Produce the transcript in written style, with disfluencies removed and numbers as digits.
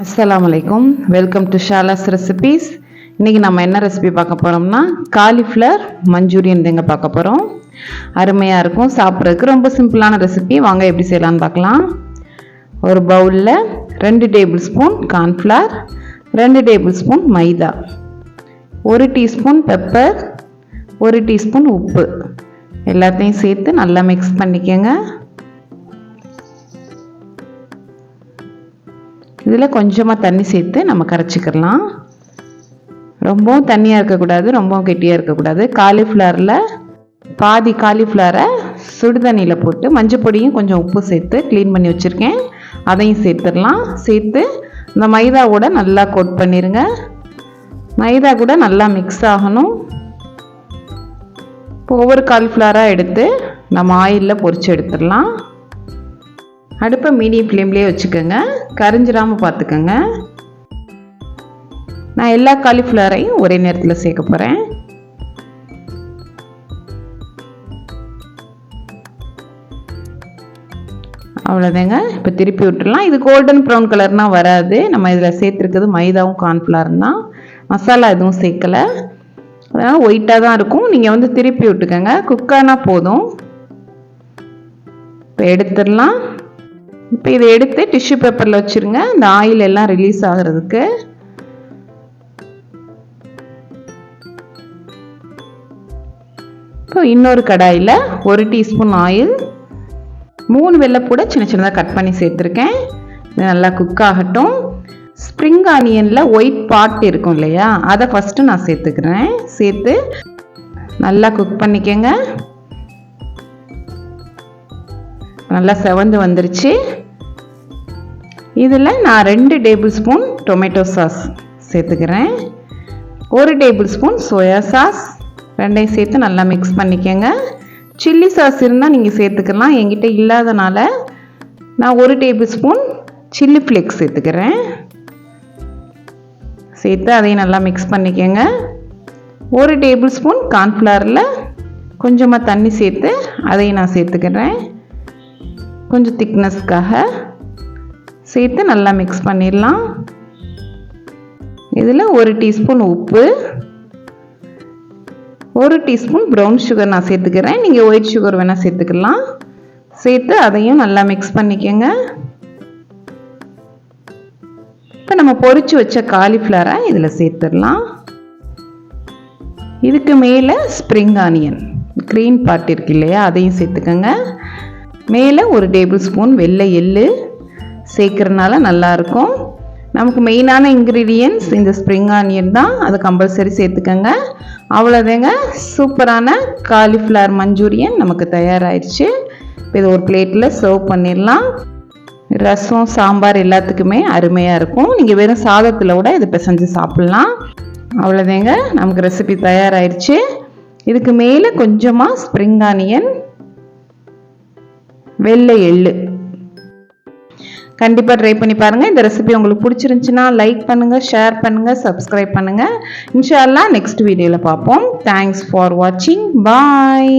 அஸ்ஸலாமலைக்கும். Welcome to Shala's recipes. இன்றைக்கி நம்ம என்ன ரெசிபி பார்க்க போகிறோம்னா காலிஃப்ளவர் மஞ்சூரியன் தாங்க பார்க்க போகிறோம். அருமையாக இருக்கும், சாப்பிட்றதுக்கு ரொம்ப சிம்பிளான ரெசிபி. வாங்க எப்படி செய்யலான்னு பார்க்கலாம். ஒரு பவுலில் 2 tablespoon cornflour, 2 tablespoon மைதா, 1 டீஸ்பூன் பெப்பர், 1 டீஸ்பூன் உப்பு எல்லாத்தையும் சேர்த்து நல்லா மிக்ஸ் பண்ணிக்கோங்க. இதில் கொஞ்சமாக தண்ணி சேர்த்து நம்ம கரைச்சிக்கலாம். ரொம்பவும் தண்ணியாக இருக்கக்கூடாது, ரொம்பவும் கெட்டியாக இருக்கக்கூடாது. காலிஃப்ளவரில் பாதி காலிஃப்ளவரை சுடு தண்ணியில் போட்டு மஞ்சள் பொடியும் கொஞ்சம் உப்பு சேர்த்து க்ளீன் பண்ணி வச்சுருக்கேன், அதையும் சேர்த்துடலாம். சேர்த்து இந்த மைதாவோட நல்லா கோட் பண்ணிடுங்க. மைதா கூட நல்லா மிக்ஸ் ஆகணும். இப்போ ஒவ்வொரு காலிஃப்ளவராக எடுத்து நம்ம ஆயிலில் பொரித்து எடுத்துடலாம். அடுப்பை மீடியம் ஃப்ளேம்லேயே வச்சுக்கோங்க, கரிஞ்சிடாமல் பார்த்துக்கோங்க. நான் எல்லா காலிஃப்ளவரையும் ஒரே நேரத்தில் சேர்க்க போகிறேன். அவ்வளோதாங்க. இப்போ திருப்பி விட்டுடலாம். இது கோல்டன் ப்ரௌன் கலர்னால் வராது. நம்ம இதில் சேர்த்துருக்குது மைதாவும் கார்ன்ஃப்ளவரும் தான், மசாலா எதுவும் சேர்க்கலை. அதனால் ஒயிட்டாக தான் இருக்கும். நீங்கள் திருப்பி விட்டுக்கோங்க, குக்கானால் போதும். இப்போ எடுத்துடலாம். இப்போ இதை எடுத்து டிஷ்யூ பேப்பரில் வச்சுருங்க, இந்த ஆயில் எல்லாம் ரிலீஸ் ஆகிறதுக்கு. இப்போ இன்னொரு கடாயில் 1 டீஸ்பூன் ஆயில், 3 வெள்ளைப்பூடை சின்ன சின்னதாக கட் பண்ணி சேர்த்துருக்கேன். இது நல்லா குக் ஆகட்டும். ஸ்ப்ரிங் ஆனியனில் ஒயிட் பார்ட் இருக்கும் இல்லையா, அதை ஃபஸ்ட்டு நான் சேர்த்துக்கிறேன். சேர்த்து நல்லா குக் பண்ணிக்கங்க. நல்லா செவந்து வந்துருச்சு. இதில் நான் 2 டேபிள் ஸ்பூன் டொமேட்டோ சாஸ் சேர்த்துக்கிறேன், 1 டேபிள் ஸ்பூன் சோயா சாஸ், ரெண்டையும் சேர்த்து நல்லா மிக்ஸ் பண்ணிக்கோங்க. சில்லி சாஸ் இருந்தால் நீங்கள் சேர்த்துக்கலாம், என்கிட்ட இல்லாதனால நான் 1 டேபிள் ஸ்பூன் சில்லி ஃப்ளேக்ஸ் சேர்த்துக்கிறேன். சேர்த்து அதையும் நல்லா மிக்ஸ் பண்ணிக்கோங்க. 1 டேபிள் ஸ்பூன் கார்ன்ஃப்ளவரில் கொஞ்சமாக தண்ணி சேர்த்து அதையும் நான் சேர்த்துக்கிறேன், கொஞ்சம் திக்னஸ்க்காக. சேர்த்து நல்லா மிக்ஸ் பண்ணிடலாம். இதில் 1 டீஸ்பூன் உப்பு, 1 டீஸ்பூன் ப்ரௌன் சுகர் நான் சேர்த்துக்கிறேன், நீங்கள் ஒயிட் சுகர் வேணால் சேர்த்துக்கலாம். சேர்த்து அதையும் நல்லா மிக்ஸ் பண்ணிக்கோங்க. இப்போ நம்ம பொரிச்சு வச்ச காலிஃப்ளவரை இதில் சேர்த்துடலாம். இதுக்கு மேலே ஸ்ப்ரிங் ஆனியன் க்ரீன் பார்ட் இருக்கு இல்லையா, அதையும் சேர்த்துக்கோங்க. மேலே 1 டேபிள் ஸ்பூன் வெள்ளை எள்ளு சேர்க்குறதுனால நல்லாயிருக்கும். நமக்கு மெயினான இன்க்ரீடியன்ட்ஸ் இந்த ஸ்ப்ரிங் ஆனியன் தான், அது கம்பல்சரி சேர்த்துக்கோங்க. அவ்வளோதாங்க, சூப்பரான காலிஃப்ளவர் மஞ்சூரியன் நமக்கு தயாராகிடுச்சு. இப்போ இது ஒரு பிளேட்டில் சர்வ் பண்ணிடலாம். ரசம் சாம்பார் எல்லாத்துக்குமே அருமையாக இருக்கும். நீங்கள் வெறும் சாதத்தில் கூட இதை பிசைஞ்சு சாப்பிட்லாம். அவ்வளோதாங்க, நமக்கு ரெசிபி தயாராகிடுச்சு. இதுக்கு மேலே கொஞ்சமாக ஸ்ப்ரிங் ஆனியன், வெள்ளை எள்ளு. கண்டிப்பாக ட்ரை பண்ணி பாருங்கள். இந்த ரெசிபி உங்களுக்கு பிடிச்சிருந்துச்சுன்னா லைக் பண்ணுங்கள், ஷேர் பண்ணுங்கள், சப்ஸ்கிரைப் பண்ணுங்கள். இன்ஷா அல்லாஹ் நெக்ஸ்ட் வீடியோவில் பார்ப்போம். தேங்க்ஸ் ஃபார் வாட்சிங். பாய்.